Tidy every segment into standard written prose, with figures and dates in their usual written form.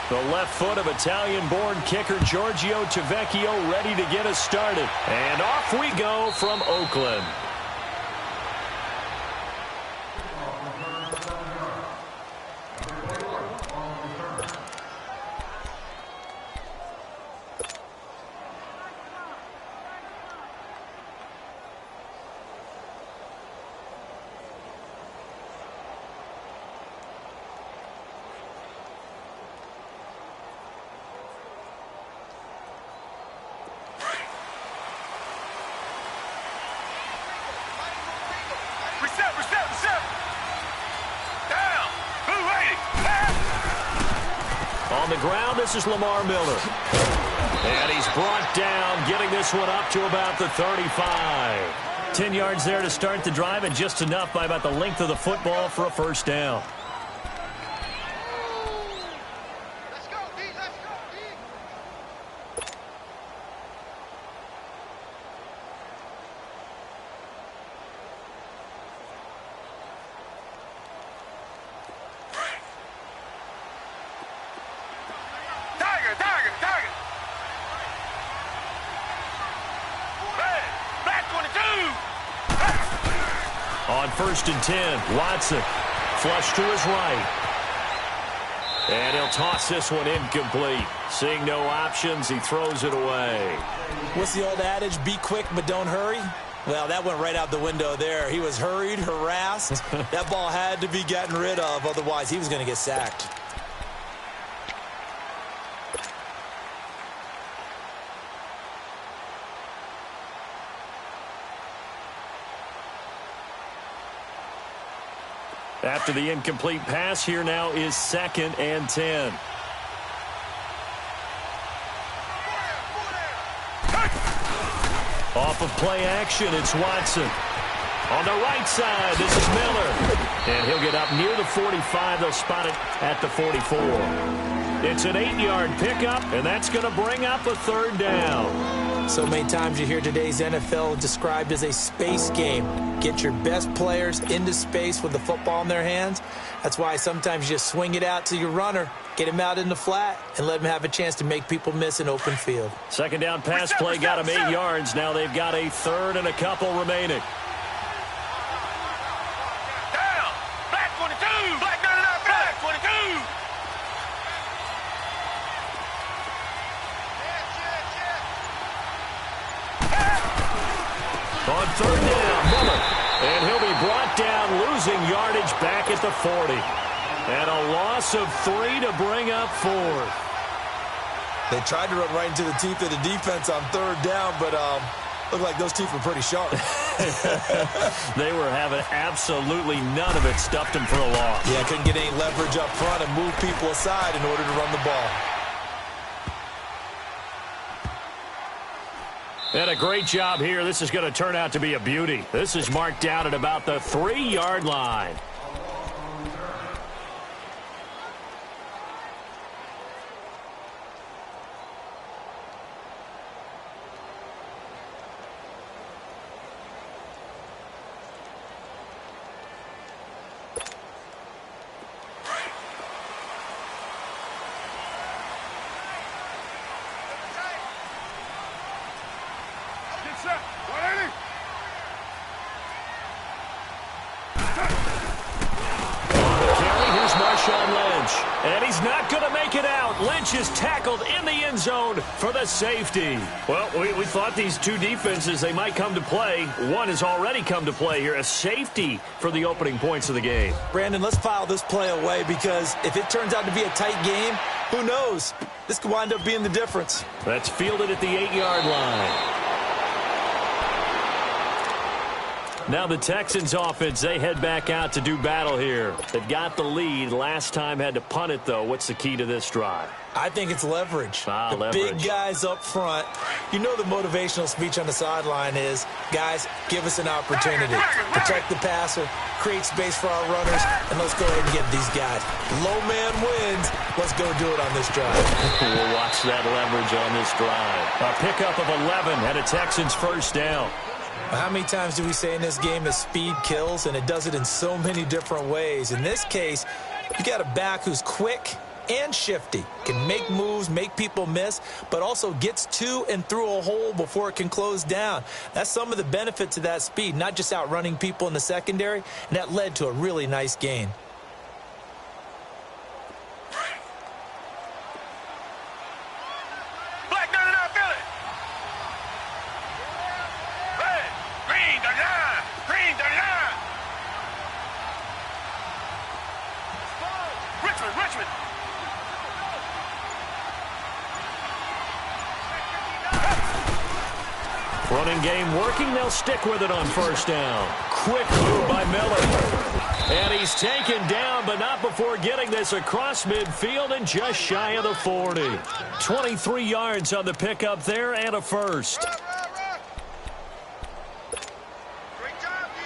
The left foot of Italian-born kicker Giorgio Tavecchio ready to get us started. And off we go from Oakland. On the ground, this is Lamar Miller. And he's brought down, getting this one up to about the 35. 10 yards there to start the drive, and just enough by about the length of the football for a first down. On 1st and 10, Watson flush to his right. And he'll toss this one incomplete. Seeing no options, he throws it away. What's the old adage? Be quick, but don't hurry. Well, that went right out the window there. He was hurried, harassed. That ball had to be gotten rid of, otherwise he was going to get sacked. After the incomplete pass, here now is 2nd and 10. Off of play action, it's Watson. On the right side, this is Miller. And he'll get up near the 45. They'll spot it at the 44. It's an 8-yard pickup, and that's going to bring up a 3rd down. So many times you hear today's NFL described as a space game. Get your best players into space with the football in their hands. That's why sometimes you just swing it out to your runner, get him out in the flat, and let him have a chance to make people miss an open field. 2nd down pass play got him 8 yards. Now they've got a 3rd and a couple remaining. Down! Black 22! Black 99! Black 22! On 3rd down, Miller. And he'll be brought down, losing yardage back at the 40. And a loss of 3 to bring up 4th. They tried to run right into the teeth of the defense on 3rd down, but looked like those teeth were pretty sharp. They were having absolutely none of it. Stuffed him for a loss. Yeah, couldn't get any leverage up front and move people aside in order to run the ball. And a great job here. This is going to turn out to be a beauty. This is marked down at about the 3-yard line. And he's not going to make it out. Lynch is tackled in the end zone for the safety. Well, we thought these two defenses, they might come to play. One has already come to play here. A safety for the opening points of the game. Brandon, let's file this play away because if it turns out to be a tight game, who knows? This could wind up being the difference. That's fielded at the 8-yard line. Now the Texans offense, they head back out to do battle here. They've got the lead. Last time had to punt it, though. What's the key to this drive? I think it's leverage. Leverage. Big guys up front. You know the motivational speech on the sideline is, guys, give us an opportunity. Protect the passer, create space for our runners, and let's go ahead and get these guys. Low man wins. Let's go do it on this drive. We'll watch that leverage on this drive. A pickup of 11 and a Texans first down. How many times do we say in this game that speed kills, and it does it in so many different ways? In this case, you got a back who's quick and shifty. Can make moves, make people miss, but also gets to and through a hole before it can close down. That's some of the benefits of that speed, not just outrunning people in the secondary, and that led to a really nice gain. Running game working. They'll stick with it on first down. Quick move by Miller. And he's taken down, but not before getting this across midfield and just shy of the 40. 23 yards on the pickup there and a first. Great job, D.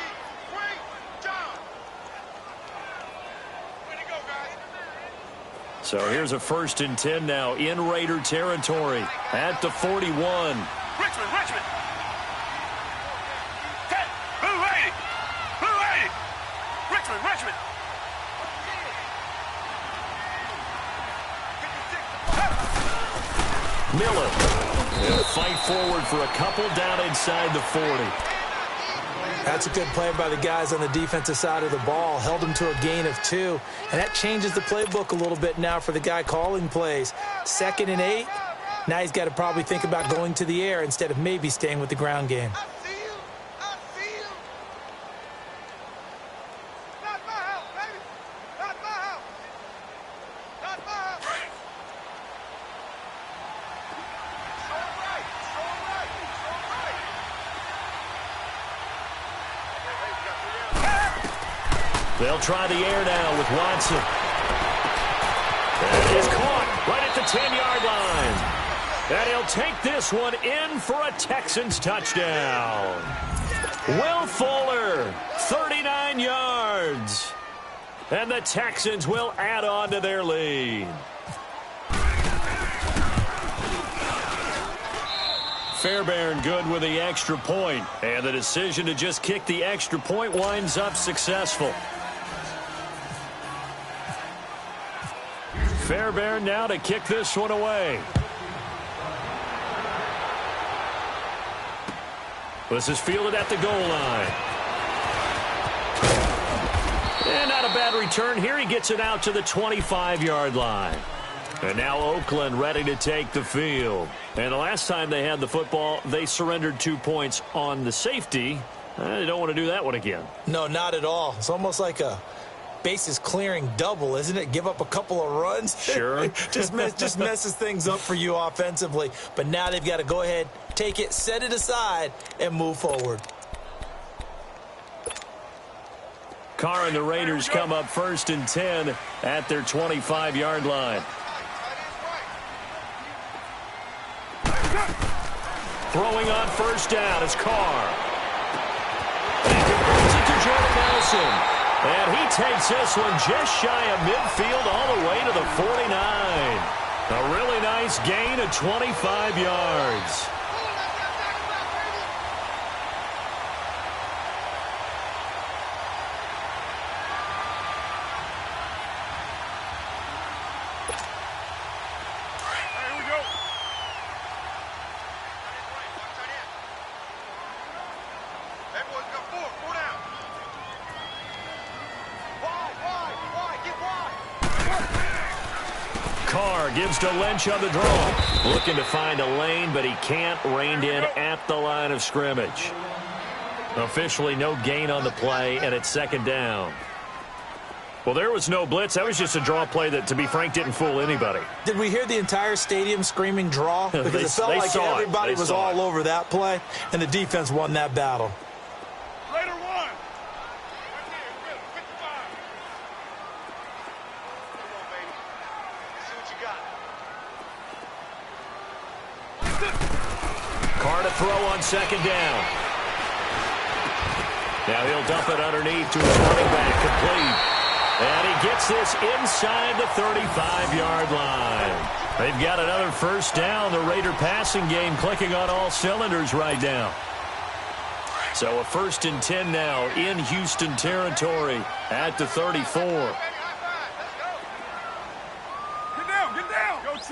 Great job. Way to go, guys. So here's a 1st and 10 now in Raider territory at the 41. Richmond. Richmond. Miller will fight forward for a couple down inside the 40. That's a good play by the guys on the defensive side of the ball. Held them to a gain of 2. And that changes the playbook a little bit now for the guy calling plays. 2nd and 8. Now he's got to probably think about going to the air instead of maybe staying with the ground game. They'll try the air now with Watson. And he's caught right at the 10-yard line. And he'll take this one in for a Texans touchdown. Will Fuller, 39 yards. And the Texans will add on to their lead. Fairbairn good with the extra point. And the decision to just kick the extra point winds up successful. Fairbairn now to kick this one away. This is fielded at the goal line. And not a bad return here. He gets it out to the 25-yard line. And now Oakland ready to take the field. And the last time they had the football, they surrendered 2 points on the safety. They don't want to do that one again. No, not at all. It's almost like a bases clearing double, isn't it? Give up a couple of runs. Sure. just messes things up for you offensively. But now they've got to go ahead, take it, set it aside, and move forward. Carr and the Raiders come up 1st and 10 at their 25-yard line. Throwing on first down is Carr. And he throws it to Jordan Nelson. And he takes this one just shy of midfield all the way to the 49. A really nice gain of 25 yards. Carr gives to Lynch on the draw. Looking to find a lane, but he can't. Reined in at the line of scrimmage. Officially no gain on the play, and it's 2nd down. Well, there was no blitz. That was just a draw play that, to be frank, didn't fool anybody. Did we hear the entire stadium screaming draw? Because it felt like everybody was all over that play, and the defense won that battle. Carr to throw on 2nd down. Now he'll dump it underneath to his running back, complete. And he gets this inside the 35-yard line. They've got another first down. The Raider passing game clicking on all cylinders right now. So a 1st and 10 now in Houston territory at the 34. On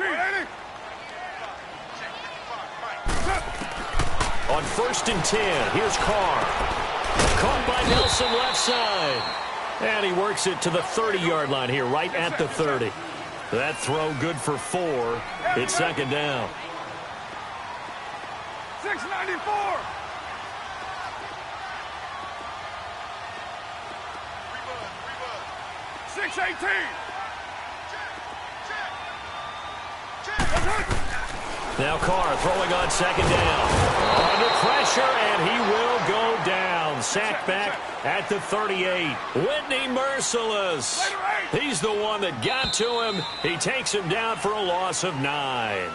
1st and 10, here's Carr. Caught by Nelson left side. And he works it to the 30-yard line here, right at the 30. That throw good for 4. It's 2nd down. 694. 618. Now Carr throwing on 2nd down. Under pressure, and he will go down. Sacked back at the 38. Whitney merciless. He's the one that got to him. He takes him down for a loss of 9.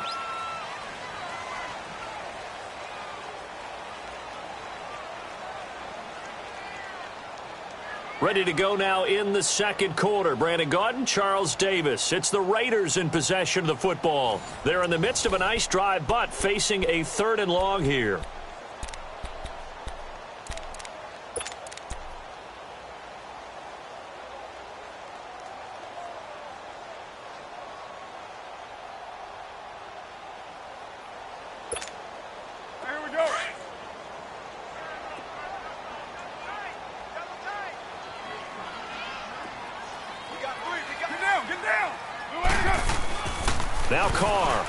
Ready to go now in the 2nd quarter. Brandon Gaudin, Charles Davis. It's the Raiders in possession of the football. They're in the midst of a nice drive, but facing a 3rd and long here. Here we go. Now Carr.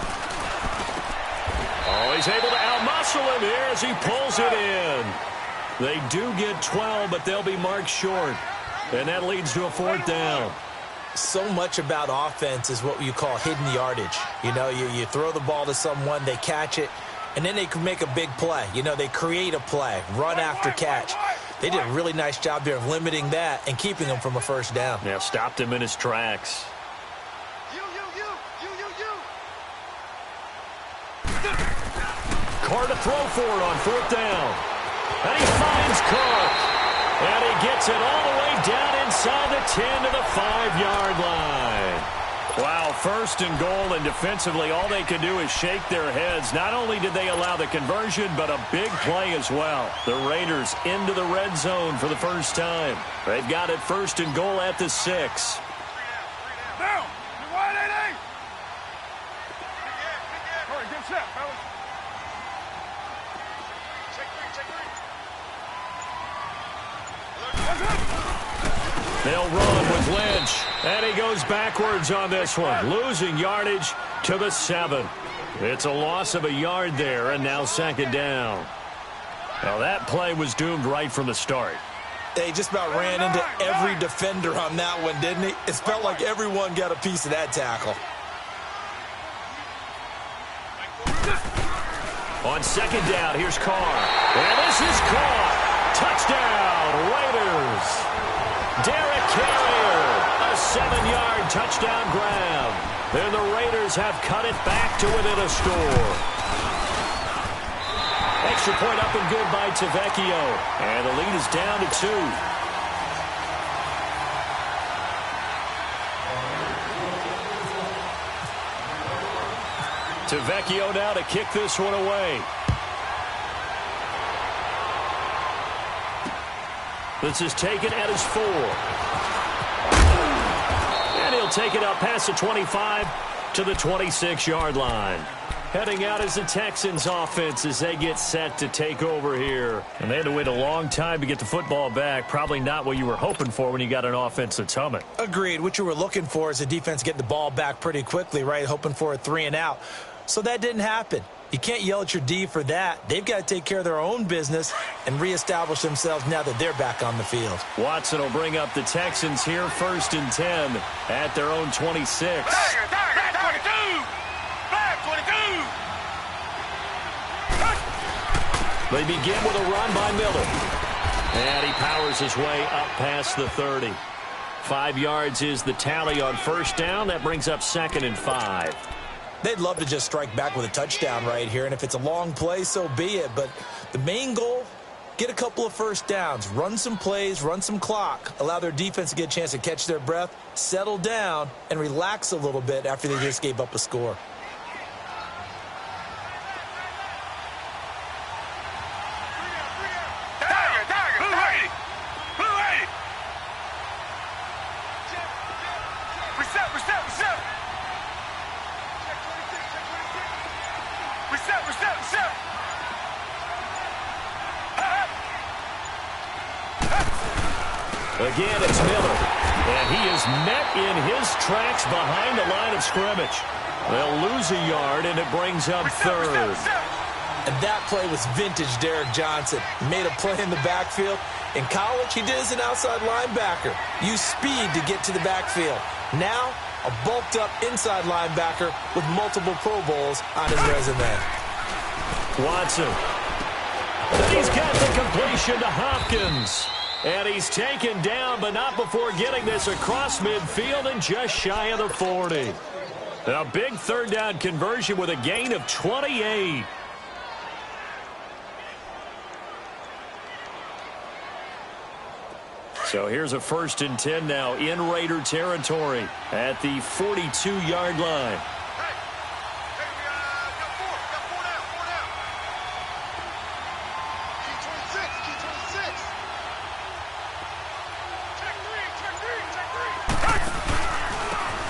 Oh, he's able to outmuscle him here as he pulls it in. They do get 12, but they'll be marked short. And that leads to a 4th down. So much about offense is what you call hidden yardage. You know, you throw the ball to someone, they catch it, and then they can make a big play. You know, they create a play, run after catch. They did a really nice job there of limiting that and keeping him from a 1st down. Yeah, stopped him in his tracks. Carr to throw for it on 4th down. And he finds Cook. And he gets it all the way down inside the 10 to the 5-yard line. Wow, 1st and goal, and defensively all they could do is shake their heads. Not only did they allow the conversion, but a big play as well. The Raiders into the red zone for the first time. They've got it 1st and goal at the 6. Down. Wide 88. All right, good set, fellas. They'll run with Lynch, and he goes backwards on this one, losing yardage to the 7. It's a loss of a yard there, and now 2nd down. Now that play was doomed right from the start. They just about ran into every defender on that one, didn't he? It felt like everyone got a piece of that tackle. On 2nd down, here's Carr. And this is caught. Touchdown, Raiders. Derek Carrier, a 7-yard touchdown grab. And the Raiders have cut it back to within a score. Extra point up and good by Tavecchio. And the lead is down to 2. Tavecchio now to kick this one away. This is taken at his 4. And he'll take it out past the 25 to the 26-yard line. Heading out as the Texans offense as they get set to take over here. And they had to wait a long time to get the football back. Probably not what you were hoping for when you got an offense that's humming. Agreed. What you were looking for is the defense getting the ball back pretty quickly, right? Hoping for a 3 and out. So that didn't happen. You can't yell at your D for that. They've got to take care of their own business and reestablish themselves now that they're back on the field. Watson will bring up the Texans here 1st and 10 at their own 26. Flag 22. Flag 22. They begin with a run by Miller. And he powers his way up past the 30. 5 yards is the tally on 1st down. That brings up 2nd and 5. They'd love to just strike back with a touchdown right here, and if it's a long play, so be it. But the main goal, get a couple of 1st downs, run some plays, run some clock, allow their defense to get a chance to catch their breath, settle down, and relax a little bit after they just gave up a score. Reset, reset, reset. Again, it's Miller. And he is met in his tracks behind the line of scrimmage. They'll lose a yard, and it brings up third. And that play was vintage Derek Johnson. Made a play in the backfield. In college, he did as an outside linebacker. Used speed to get to the backfield. Now, a bulked-up inside linebacker with multiple Pro Bowls on his resume. Watson. And he's got the completion to Hopkins. And he's taken down, but not before getting this across midfield and just shy of the 40. A big third down conversion with a gain of 28. So here's a 1st and 10 now in Raider territory at the 42-yard line.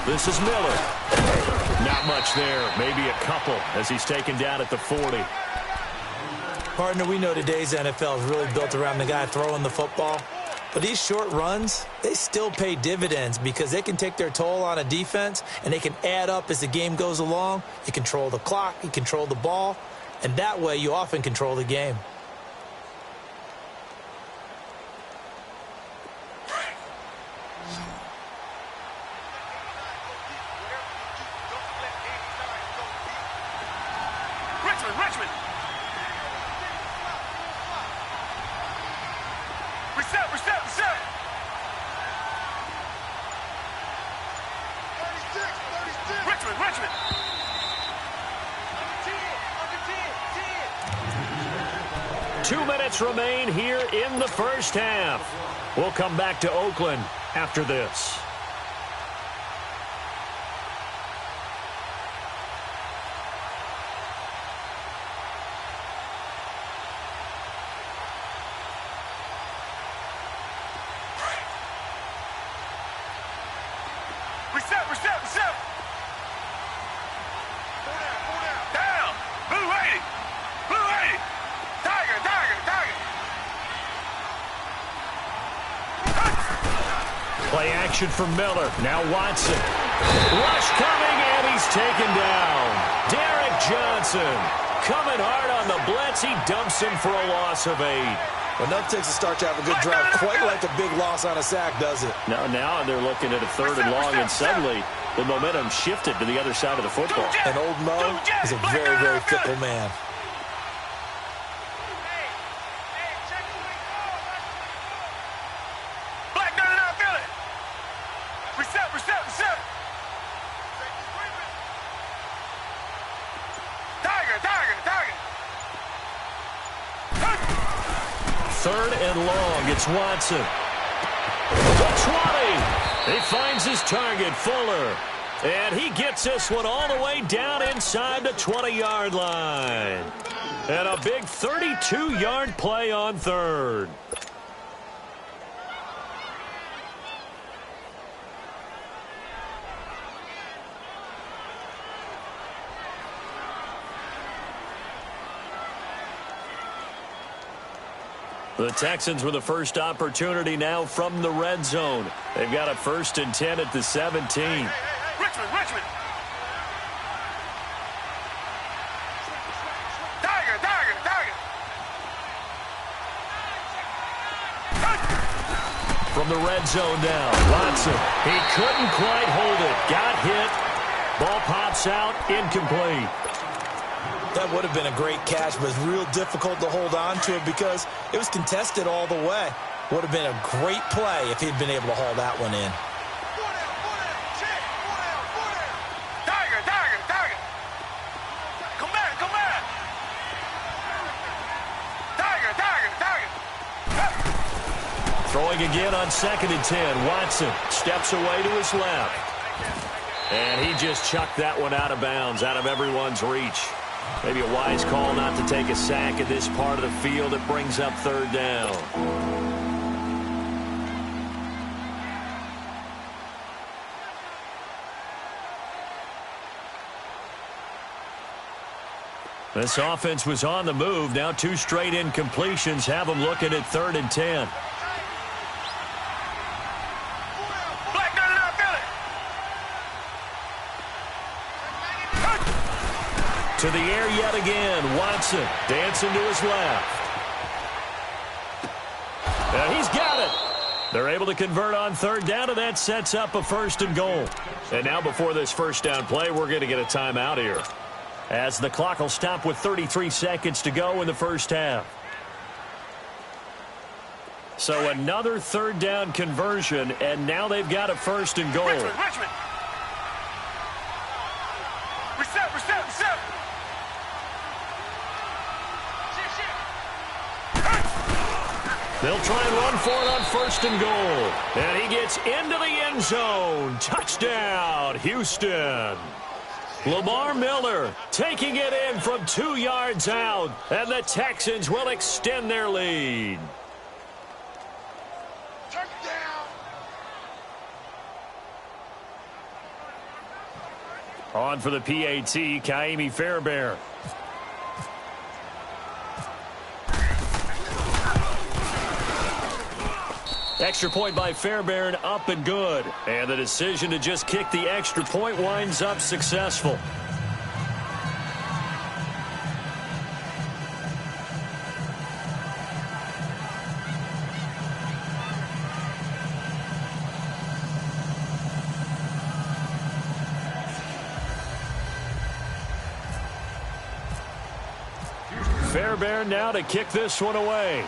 This is Miller. Not much there. Maybe a couple as he's taken down at the 40. Partner, we know today's NFL is really built around the guy throwing the football. But these short runs, they still pay dividends because they can take their toll on a defense and they can add up as the game goes along. You control the clock, you control the ball, and that way you often control the game. Richmond. Reset. 36, 36. Richmond. Under 10. 2 minutes remain here in the first half. We'll come back to Oakland after this. Reset. Down. Blue 80. Tiger. Play action for Miller. Now Watson. Rush coming, and he's taken down. Derek Johnson coming hard on the blitz. He dumps him for a loss of 8. Well, nothing takes a start to have a good drive quite like a big loss on a sack, does it? Now they're looking at a 3rd and long, and suddenly the momentum shifted to the other side of the football. And old Mo is a very, very fickle man. Black 99 Philly. Reset. 3rd and long. It's Watson. The 20. He finds his target, Fuller. And he gets this one all the way down inside the 20-yard line. And a big 32-yard play on 3rd. The Texans with the first opportunity now from the red zone. They've got a 1st and 10 at the 17. Richmond. Tiger. From the red zone down, Watson. He couldn't quite hold it. Got hit. Ball pops out, incomplete. That would have been a great catch, but it's real difficult to hold on to it because it was contested all the way. Would have been a great play if he'd been able to haul that one in. Tiger. Come back. Tiger. Throwing again on 2nd and 10. Watson steps away to his left. And he just chucked that one out of bounds, out of everyone's reach. Maybe a wise call not to take a sack in this part of the field. It brings up 3rd down. This offense was on the move. Now 2 straight incompletions have them looking at 3rd and 10. To the air yet again. Watson dancing to his left. And he's got it. They're able to convert on 3rd down, and that sets up a 1st and goal. And now before this 1st down play, we're going to get a timeout here, as the clock will stop with 33 seconds to go in the 1st half. So another 3rd down conversion, and now they've got a 1st and goal. Richmond. Reset. They'll try and run for it on 1st and goal. And he gets into the end zone. Touchdown, Houston. Lamar Miller taking it in from 2 yards out. And the Texans will extend their lead. Touchdown. On for the PAT, Kaimi Fairbairn. Extra point by Fairbairn, up and good. And the decision to just kick the extra point winds up successful. Fairbairn now to kick this one away.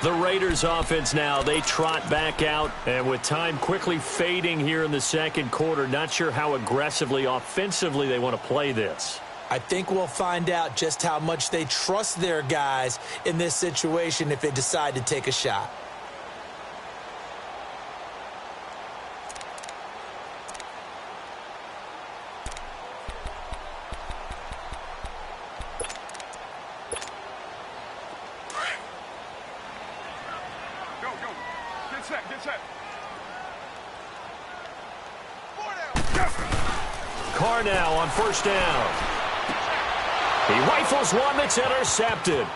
The Raiders offense now, they trot back out, and with time quickly fading here in the 2nd quarter, not sure how aggressively, offensively they want to play this. I think we'll find out just how much they trust their guys in this situation if they decide to take a shot. Get set. Carr now on 1st down. He rifles one that's intercepted.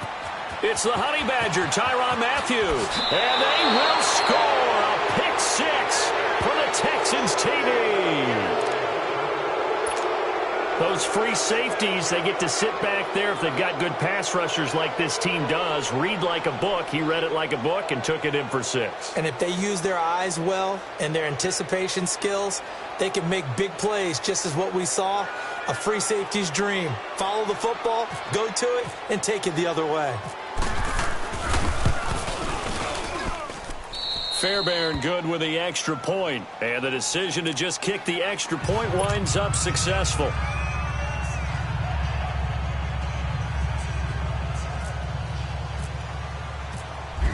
It's the Honey Badger, Tyrann Mathieu. And they will score a pick 6 for the Texans TD. Those free safeties, they get to sit back there if they've got good pass rushers like this team does. Read like a book. He read it like a book and took it in for 6. And if they use their eyes well and their anticipation skills, they can make big plays, just as what we saw, a free safety's dream. Follow the football, go to it, and take it the other way. Fairbairn good with the extra point. And the decision to just kick the extra point winds up successful.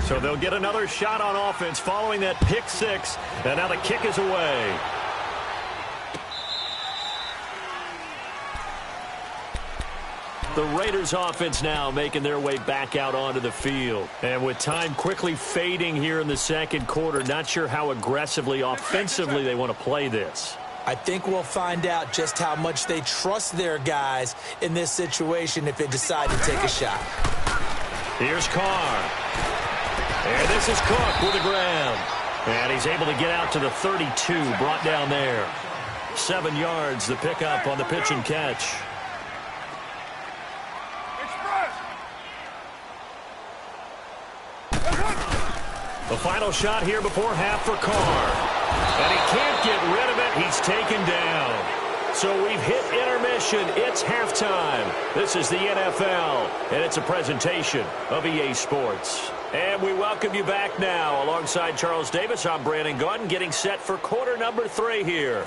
So they'll get another shot on offense following that pick 6. And now the kick is away. The Raiders offense now making their way back out onto the field. And with time quickly fading here in the 2nd quarter, not sure how aggressively, offensively they want to play this. I think we'll find out just how much they trust their guys in this situation if they decide to take a shot. Here's Carr. And this is Cook with the ground. And he's able to get out to the 32, brought down there. 7 yards, the pickup on the pitch and catch. The final shot here before half for Carr. And he can't get rid of it. He's taken down. So we've hit intermission. It's halftime. This is the NFL, and it's a presentation of EA Sports. And we welcome you back now. Alongside Charles Davis, I'm Brandon Gaudin, getting set for quarter number 3 here.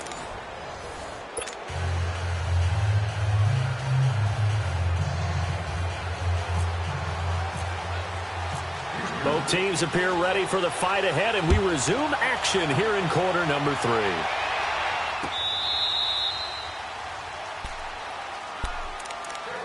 Both teams appear ready for the fight ahead, and we resume action here in quarter number 3.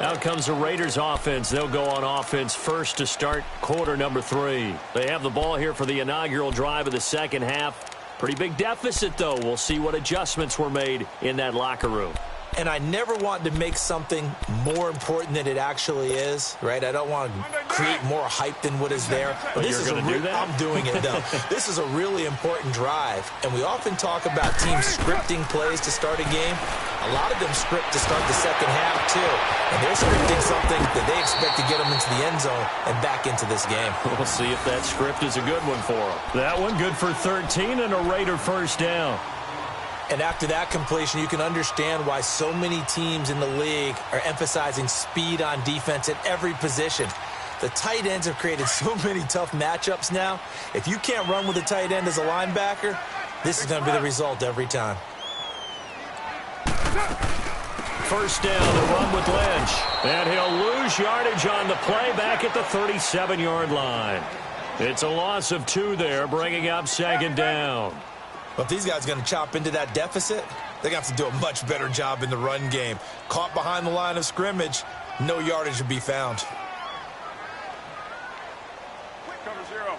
Out comes the Raiders offense. They'll go on offense first to start quarter number 3. They have the ball here for the inaugural drive of the 2nd half. Pretty big deficit, though. We'll see what adjustments were made in that locker room. And I never want to make something more important than it actually is, right? I don't want to create more hype than what is there. But this is do that? I'm doing it, though. This is a really important drive. And we often talk about teams scripting plays to start a game. A lot of them script to start the second half, too. And they're scripting something that they expect to get them into the end zone and back into this game. We'll see if that script is a good one for them. That one good for 13 and a Raider first down. And after that completion, you can understand why so many teams in the league are emphasizing speed on defense at every position. The tight ends have created so many tough matchups now. If you can't run with a tight end as a linebacker, this is going to be the result every time. First down to run with Lynch. And he'll lose yardage on the play back at the 37-yard line. It's a loss of 2 there, bringing up second down. But if these guys are going to chop into that deficit, they're going to have to do a much better job in the run game. Caught behind the line of scrimmage, no yardage to be found. Cover 0.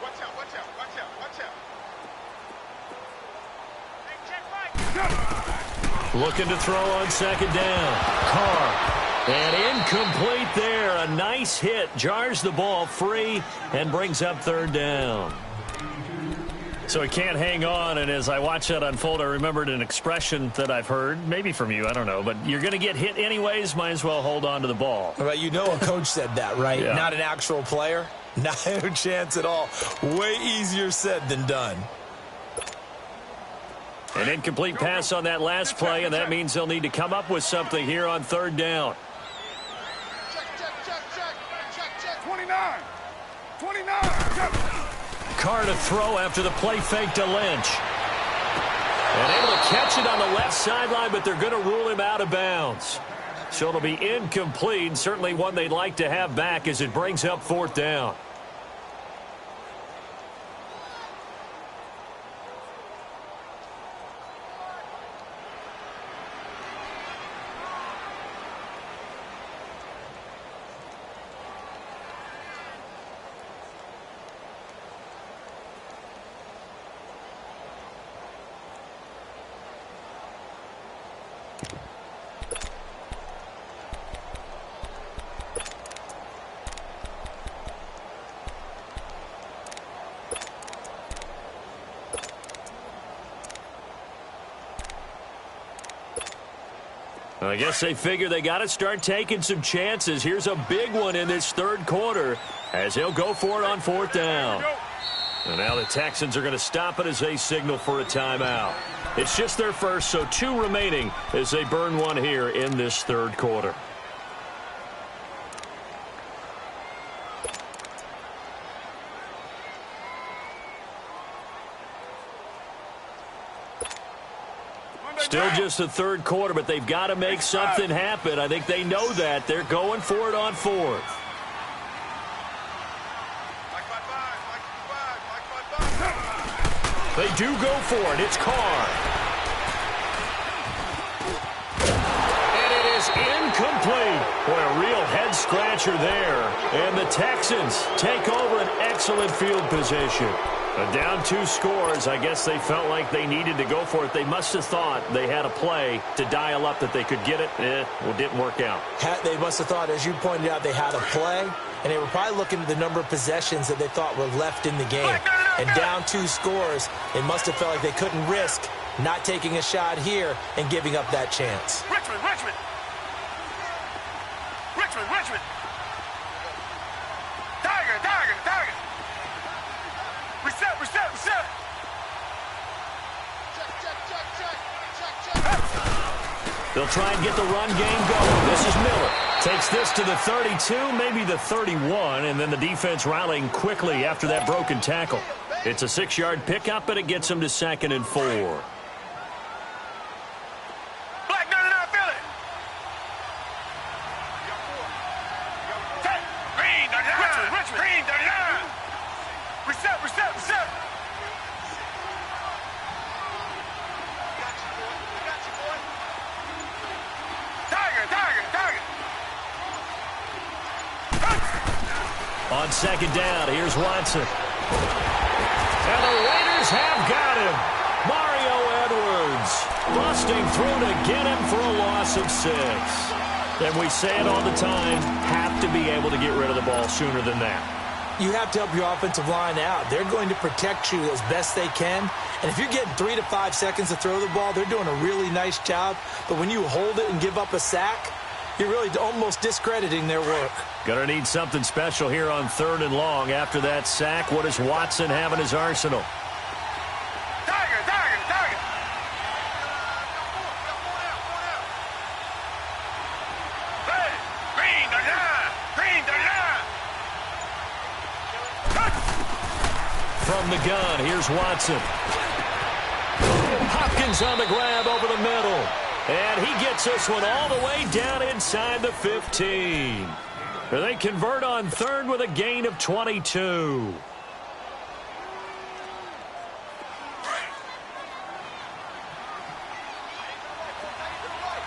Watch out, watch out, watch out, watch out. Looking to throw on second down. Carr. And incomplete there. A nice hit. Jars the ball free and brings up third down. So he can't hang on, and as I watch that unfold, I remembered an expression that I've heard, maybe from you, I don't know, but you're going to get hit anyways, might as well hold on to the ball. Well, you know a coach said that, right? Yeah. Not an actual player. Not a chance at all. Way easier said than done. An incomplete pass on that last play, and that means they'll need to come up with something here on third down. Check. 29. 29. Carr to throw after the play fake to Lynch. And able to catch it on the left sideline, but they're going to rule him out of bounds. So it'll be incomplete, certainly one they'd like to have back as it brings up fourth down. I guess they figure they got to start taking some chances. Here's a big one in this third quarter as he'll go for it on fourth down. And now the Texans are going to stop it as they signal for a timeout. It's just their first, so 2 remaining as they burn one here in this third quarter. Still just the third quarter, but they've got to make something happen. I think they know that. They're going for it on fourth. They do go for it. It's Carr. And it is incomplete. Boy, a real head-scratcher there. And the Texans take over an excellent field position. Down 2 scores, I guess they felt like they needed to go for it. They must have thought they had a play to dial up that they could get it. Well, it didn't work out. They must have thought, as you pointed out, they had a play, and they were probably looking at the number of possessions that they thought were left in the game. And down 2 scores, they must have felt like they couldn't risk not taking a shot here and giving up that chance. Richmond. Tiger. Reset. Check. They'll try and get the run game going. This is Miller. Takes this to the 32, maybe the 31, and then the defense rallying quickly after that broken tackle. It's a 6-yard pickup, and it gets them to 2nd and 4. Black 99, Philly. Green 39. Richmond. Green 39. Reset. Tiger. On second down, here's Watson. And the Raiders have got him. Mario Edwards busting through to get him for a loss of 6. And we say it all the time, have to be able to get rid of the ball sooner than that. You have to help your offensive line out. They're going to protect you as best they can. And if you're getting 3 to 5 seconds to throw the ball, they're doing a really nice job. But when you hold it and give up a sack, you're really almost discrediting their work. Going to need something special here on 3rd and long. After that sack, what does Watson have in his arsenal? Tiger, tiger, tiger. Hey, green the line, green the line. From the gun, here's Watson. Hopkins on the grab over the middle. And he gets this one all the way down inside the 15. They convert on 3rd with a gain of 22.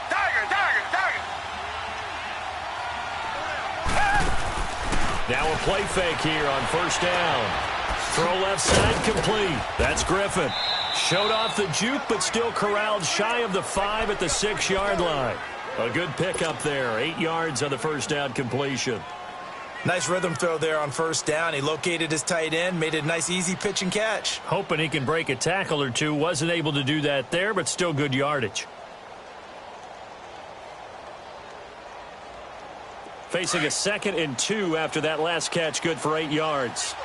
Tiger, tiger, tiger. Now a play fake here on 1st down. Throw left side complete. That's Griffin. Showed off the juke, but still corralled shy of the 5 at the 6-yard line. A good pickup there. 8 yards on the 1st down completion. Nice rhythm throw there on 1st down. He located his tight end, made it a nice, easy pitch and catch. Hoping he can break a tackle or two. Wasn't able to do that there, but still good yardage. Facing a 2nd and 2 after that last catch, good for 8 yards.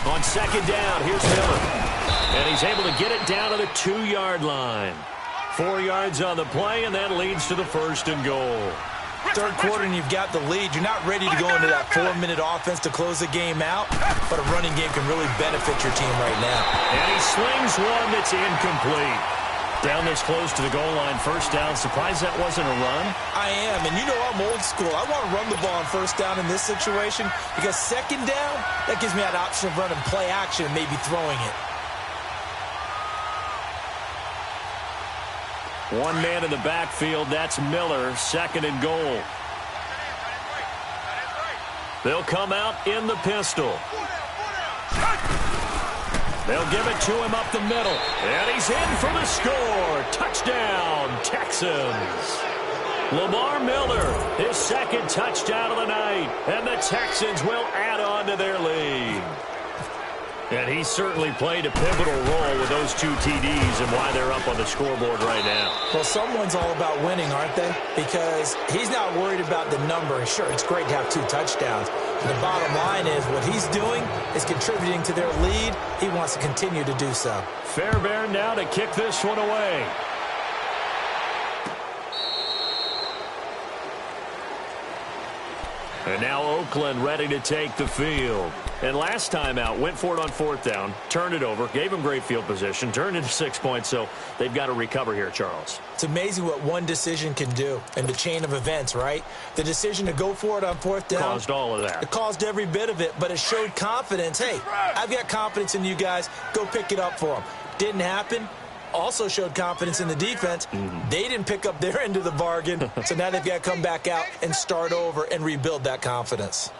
On 2nd down, here's Miller. And he's able to get it down to the 2-yard line. 4 yards on the play, and that leads to the 1st and goal. 3rd quarter and you've got the lead. You're not ready to go into that 4-minute offense to close the game out, but a running game can really benefit your team right now. And he slings one that's incomplete. Down this close to the goal line, 1st down. Surprised that wasn't a run? I am, and you know I'm old school. I want to run the ball on 1st down in this situation because 2nd down, that gives me that option of running play action and maybe throwing it. One man in the backfield, that's Miller, 2nd and goal. They'll come out in the pistol. They'll give it to him up the middle. And he's in for the score. Touchdown, Texans. Lamar Miller, his 2nd touchdown of the night. And the Texans will add on to their lead. And he certainly played a pivotal role with those 2 TDs and why they're up on the scoreboard right now. Well, someone's all about winning, aren't they? Because he's not worried about the number. Sure, it's great to have 2 touchdowns. And the bottom line is what he's doing is contributing to their lead. He wants to continue to do so. Fairbairn now to kick this one away. And now Oakland ready to take the field. And last time out, went for it on 4th down, turned it over, gave them great field position, turned into 6 points, so they've got to recover here, Charles. It's amazing what one decision can do in the chain of events, right? The decision to go for it on 4th down. Caused all of that. It caused every bit of it, but it showed confidence. Hey, I've got confidence in you guys. Go pick it up for them. Didn't happen. Also showed confidence in the defense. They didn't pick up their end of the bargain, so now they've got to come back out and start over and rebuild that confidence.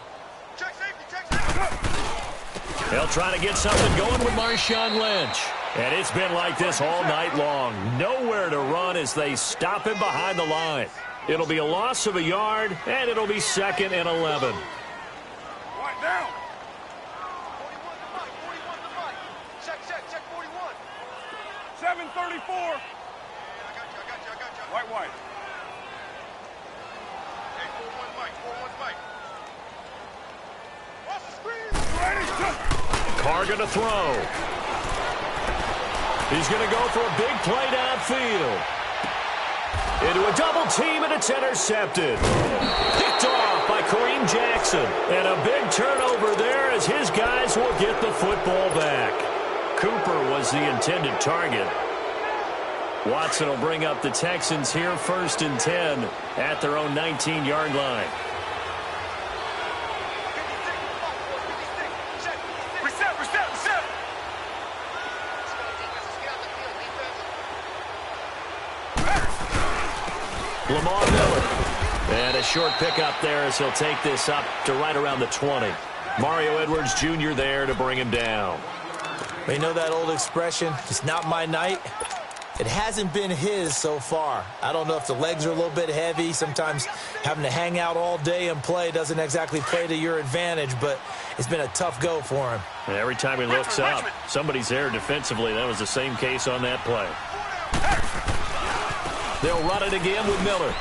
They'll try to get something going with Marshawn Lynch. And it's been like this all night long. Nowhere to run as they stop him behind the line. It'll be a loss of a yard, and it'll be 2nd and 11. Right down. 41. Check 41. 734. I got you. White. Hey, 4-1 Mike. Cross the screen. Ready, Carr going to throw. He's going to go for a big play downfield. Into a double team, and it's intercepted. Picked off by Kareem Jackson. And a big turnover there as his guys will get the football back. Cooper was the intended target. Watson will bring up the Texans here 1st and 10 at their own 19-yard line. Reset. Lamar Miller. And a short pickup there as he'll take this up to right around the 20. Mario Edwards Jr. there to bring him down. You know that old expression, it's not my night? It hasn't been his so far. I don't know if the legs are a little bit heavy. Sometimes having to hang out all day and play doesn't exactly play to your advantage, but it's been a tough go for him. And every time he looks up, somebody's there defensively. That was the same case on that play. They'll run it again with Miller.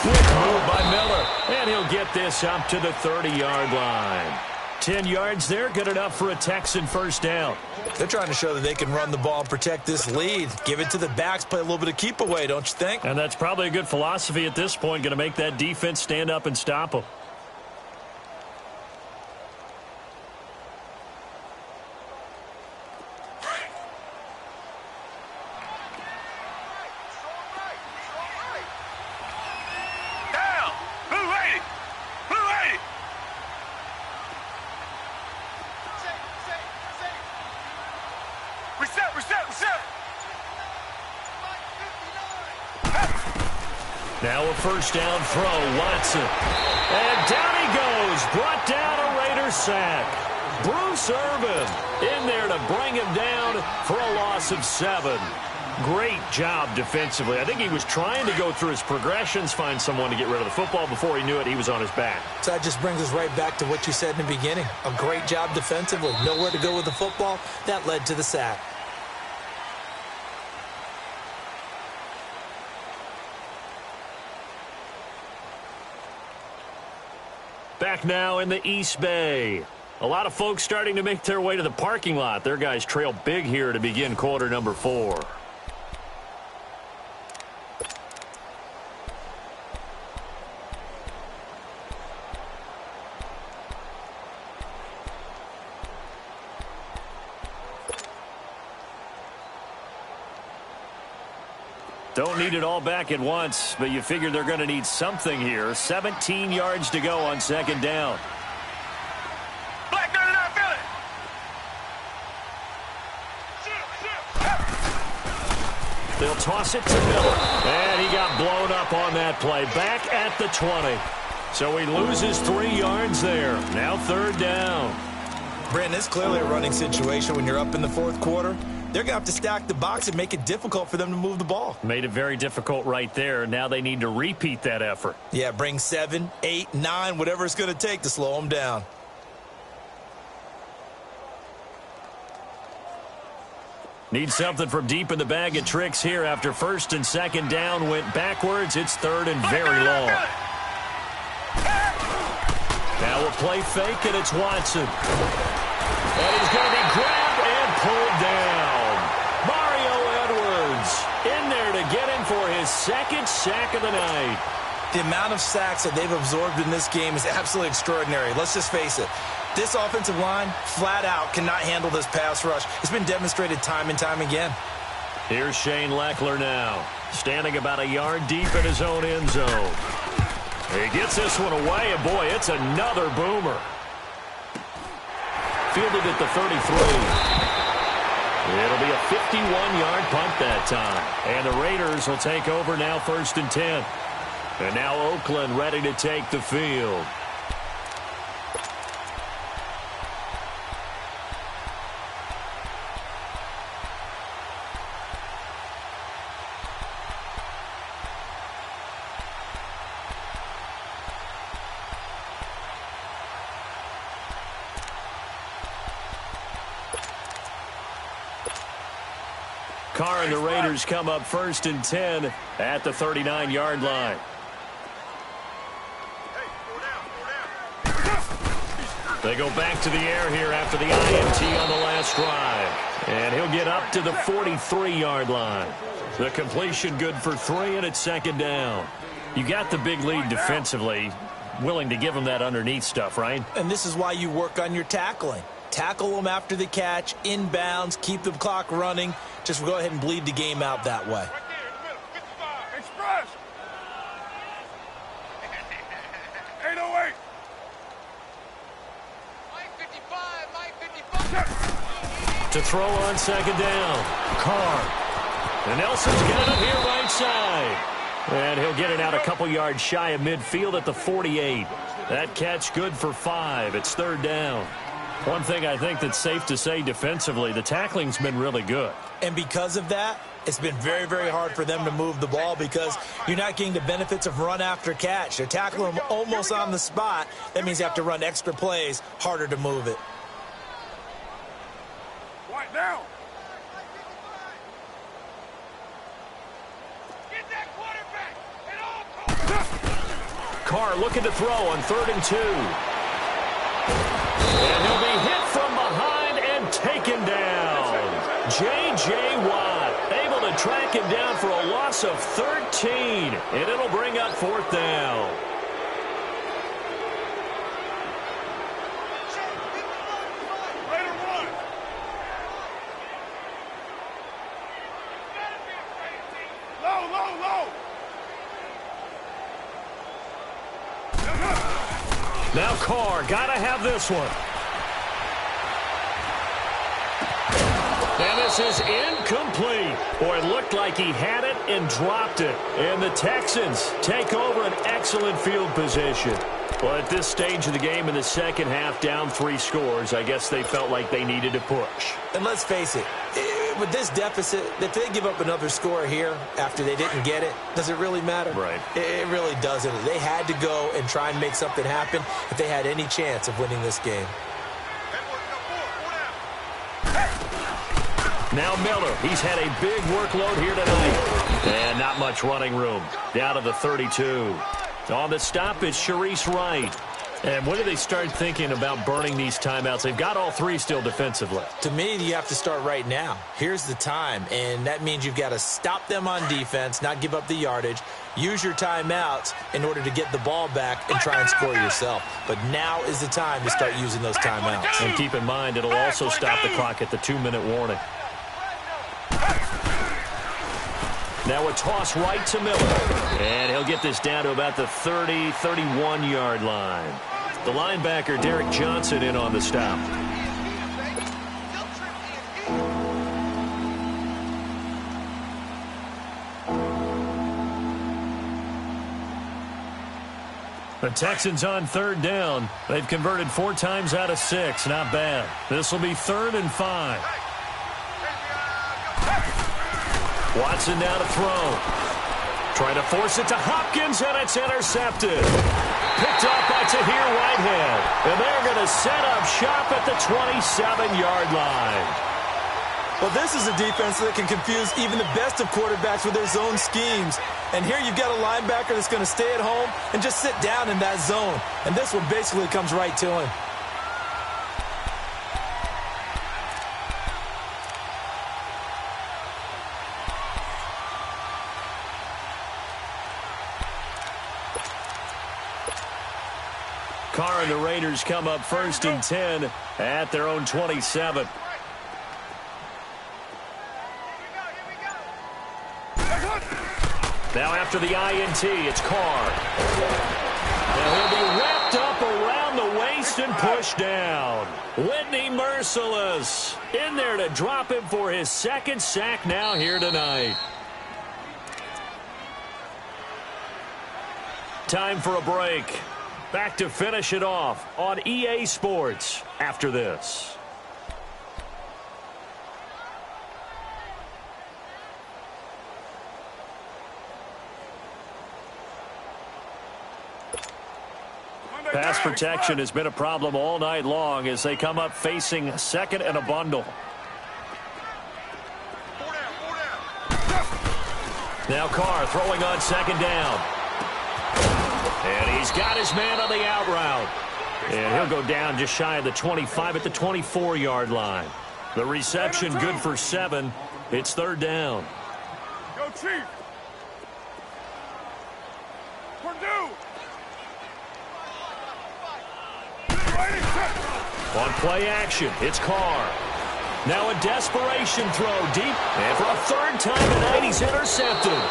Quick move by Miller, and he'll get this up to the 30-yard line. 10 yards there, good enough for a Texan first down. They're trying to show that they can run the ball and protect this lead. Give it to the backs, play a little bit of keep away, don't you think? And that's probably a good philosophy at this point, going to make that defense stand up and stop them. Now a first down throw, Watson. And down he goes, brought down a Raider sack. Bruce Irvin in there to bring him down for a loss of 7. Great job defensively. I think he was trying to go through his progressions, find someone to get rid of the football. Before he knew it, he was on his back. So that just brings us right back to what you said in the beginning. A great job defensively. Nowhere to go with the football. That led to the sack. Back now in the East Bay. A lot of folks starting to make their way to the parking lot. Their guys trail big here to begin quarter number 4. Don't need it all back at once, but you figure they're going to need something here. 17 yards to go on second down. Black 99 Philly. They'll toss it to Miller. And he got blown up on that play. Back at the 20. So he loses 3 yards there. Now third down. Brandon, it's clearly a running situation when you're up in the fourth quarter. They're going to have to stack the box and make it difficult for them to move the ball. Made it very difficult right there. Now they need to repeat that effort. Yeah, bring 7, 8, 9, whatever it's going to take to slow them down. Need something from deep in the bag of tricks here after first and second down went backwards. It's third and very long. Now a play fake, and it's Watson. And he's going to be grabbed and pulled down. Mario Edwards in there to get him for his second sack of the night. The amount of sacks that they've absorbed in this game is absolutely extraordinary. Let's just face it. This offensive line, flat out, cannot handle this pass rush. It's been demonstrated time and time again. Here's Shane Leckler now, standing about a yard deep in his own end zone. He gets this one away, and boy, it's another boomer. Fielded at the 33. It'll be a 51-yard punt that time. And the Raiders will take over now first and 10. And now Oakland ready to take the field. Carr and the Raiders come up first and 10 at the 39-yard line. They go back to the air here after the INT on the last drive. And he'll get up to the 43-yard line. The completion good for 3, and it's second down. You got the big lead defensively, willing to give them that underneath stuff, right? And this is why you work on your tackling. Tackle them after the catch, inbounds, keep the clock running. Just go ahead and bleed the game out that way. Right there in the middle. 55. Express. 808. Mike 55. To throw on second down. Carr. And Nelson's got it here right side. And he'll get it out a couple yards shy of midfield at the 48. That catch good for 5. It's third down. One thing I think that's safe to say defensively, the tackling's been really good. And because of that, it's been very, very hard for them to move the ball because you're not getting the benefits of run after catch. They're tackling them almost on the spot. That means you have to run extra plays, harder to move it. Right now. Get that quarterback at all costs. Carr looking to throw on 3rd and 2. And he'll be hit from behind and taken down. J.J. Watt able to track him down for a loss of 13. And it'll bring up 4th down. Now Carr, gotta have this one. And this is incomplete. Boy, it looked like he had it and dropped it. And the Texans take over an excellent field position. Well, at this stage of the game in the second half, down 3 scores, I guess they felt like they needed to push. And let's face it, with this deficit, if they give up another score here after they didn't get it, does it really matter? Right. It really doesn't. They had to go and try and make something happen if they had any chance of winning this game. Now Miller, he's had a big workload here tonight. And not much running room. Down to the 32. On the stop, it's Sharice Wright. And when do they start thinking about burning these timeouts? They've got all 3 still defensively. To me, you have to start right now. Here's the time, and that means you've got to stop them on defense, not give up the yardage, use your timeouts in order to get the ball back and try and score yourself. But now is the time to start using those timeouts. And keep in mind, it'll also stop the clock at the 2-minute warning. Now a toss right to Miller. And he'll get this down to about the 30, 31-yard line. The linebacker, Derek Johnson, in on the stop. The Texans on 3rd down. They've converted 4 times out of 6. Not bad. This will be 3rd and 5. Watson now to throw. Trying to force it to Hopkins, and it's intercepted. Picked off by Tahir Whitehead. And they're going to set up shop at the 27-yard line. Well, this is a defense that can confuse even the best of quarterbacks with their zone schemes. And here you've got a linebacker that's going to stay at home and just sit down in that zone. And this one basically comes right to him. Carr and the Raiders come up 1st and 10 at their own 27. Now after the INT, it's Carr. Now he'll be wrapped up around the waist and pushed down. Whitney Merciless in there to drop him for his 2nd sack now here tonight. Time for a break. Back to finish it off on EA Sports after this. Pass protection has been a problem all night long as they come up facing 2nd and a bundle. Now Carr throwing on 2nd down. And he's got his man on the out route. And he'll go down just shy of the 25 at the 24-yard line. The reception good for 7. It's 3rd down. Go Chief. Purdue. On play action, it's Carr. Now a desperation throw deep. And for a 3rd time tonight, he's intercepted.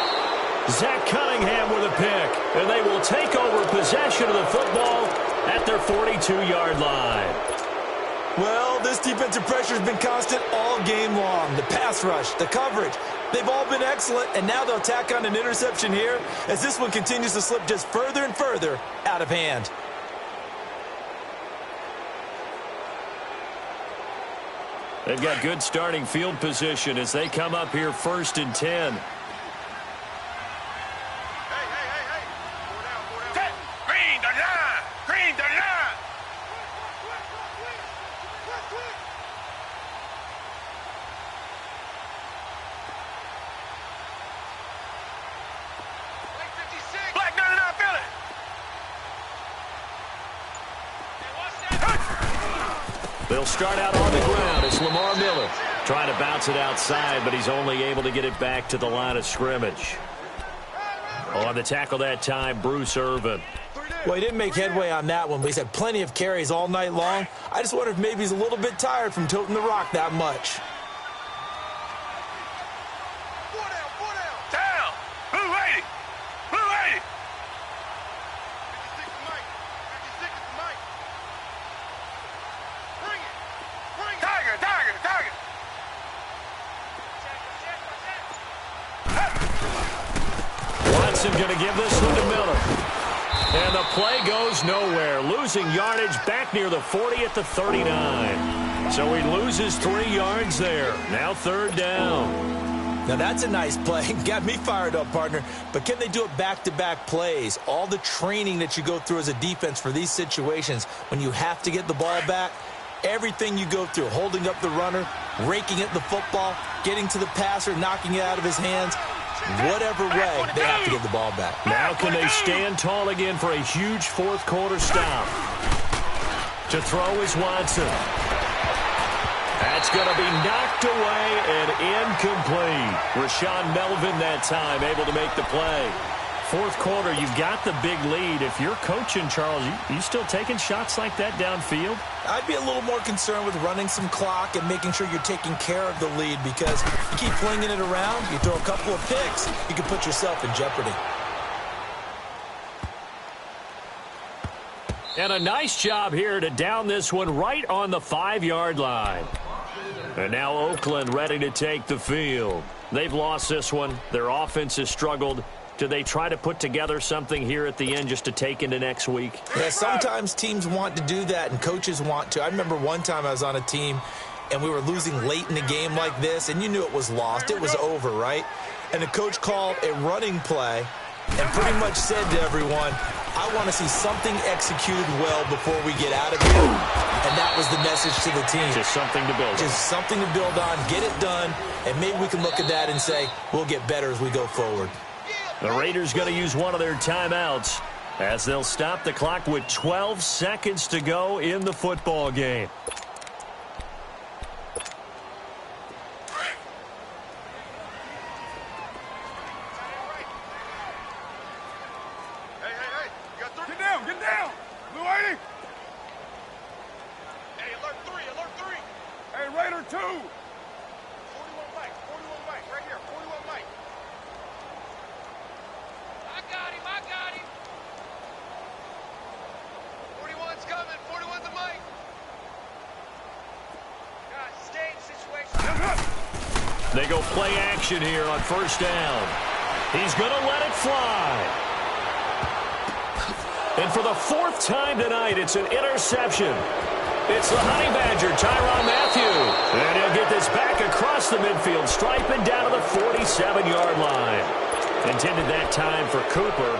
Zach Cunningham with a pick. And they will take over possession of the football at their 42-yard line. Well, this defensive pressure has been constant all game long. The pass rush, the coverage, they've all been excellent, and now they'll tack on an interception here as this one continues to slip just further and further out of hand. They've got good starting field position as they come up here 1st and 10. Green the line! Green the line! Black 99 Philly! They'll start out on the ground. It's Lamar Miller trying to bounce it outside, but he's only able to get it back to the line of scrimmage. On the tackle that time, Bruce Irvin. Well, he didn't make headway on that one, but he's had plenty of carries all night long. I just wonder if maybe he's a little bit tired from toting the rock that much. Down! Blue 80! Blue 80! 56 Mike. 56 is Mike. Bring it! Bring it! Tiger! Tiger! Tiger! Watson going to give this one to Miller. And the play goes nowhere. Losing yardage back near the 40 at the 39. So he loses 3 yards there. Now 3rd down. Now that's a nice play. Got me fired up, partner. But can they do it back-to-back plays? All the training that you go through as a defense for these situations, when you have to get the ball back, everything you go through, holding up the runner, raking at the football, getting to the passer, knocking it out of his hands, whatever way, they have to get the ball back. Now can they stand tall again for a huge 4th quarter stop? To throw is Watson. That's going to be knocked away and incomplete. Rashawn Melvin that time able to make the play. 4th quarter, you've got the big lead. If you're coaching, Charles, you still taking shots like that downfield? I'd be a little more concerned with running some clock and making sure you're taking care of the lead, because you keep flinging it around, you throw a couple of picks, you can put yourself in jeopardy. And a nice job here to down this one right on the 5-yard line. And now Oakland ready to take the field. They've lost this one. Their offense has struggled. Do they try to put together something here at the end just to take into next week? Yeah, sometimes teams want to do that and coaches want to. I remember one time I was on a team and we were losing late in a game like this, and you knew it was lost. It was over, right? And the coach called a running play and pretty much said to everyone, I want to see something executed well before we get out of here. And that was the message to the team. Just something to build on. Just something to build on, get it done, and maybe we can look at that and say, we'll get better as we go forward. The Raiders going to use one of their timeouts as they'll stop the clock with 12 seconds to go in the football game. Get down! Blue 80! Hey, alert 3, alert 3! Hey, Raider 2! 41 Mike, right here, 41 Mike. I got him! 41's coming, 41's a Mike. Guys, stay in situation. They go play action here on 1st down. He's going to let it fly. And for the 4th time tonight, it's an interception. It's the Honey Badger, Tyrann Mathieu. And he'll get this back across the midfield stripe and down to the 47-yard line. Intended that time for Cooper.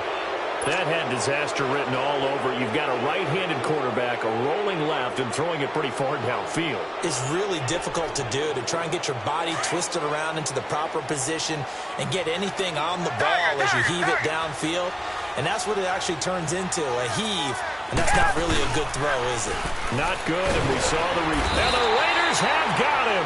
That had disaster written all over it. You've got a right-handed quarterback, a rolling left, and throwing it pretty far downfield. It's really difficult to do, to try and get your body twisted around into the proper position and get anything on the ball as you heave it downfield. And that's what it actually turns into, a heave. And that's not really a good throw, is it? Not good, and we saw the replay. Now the Raiders have got him.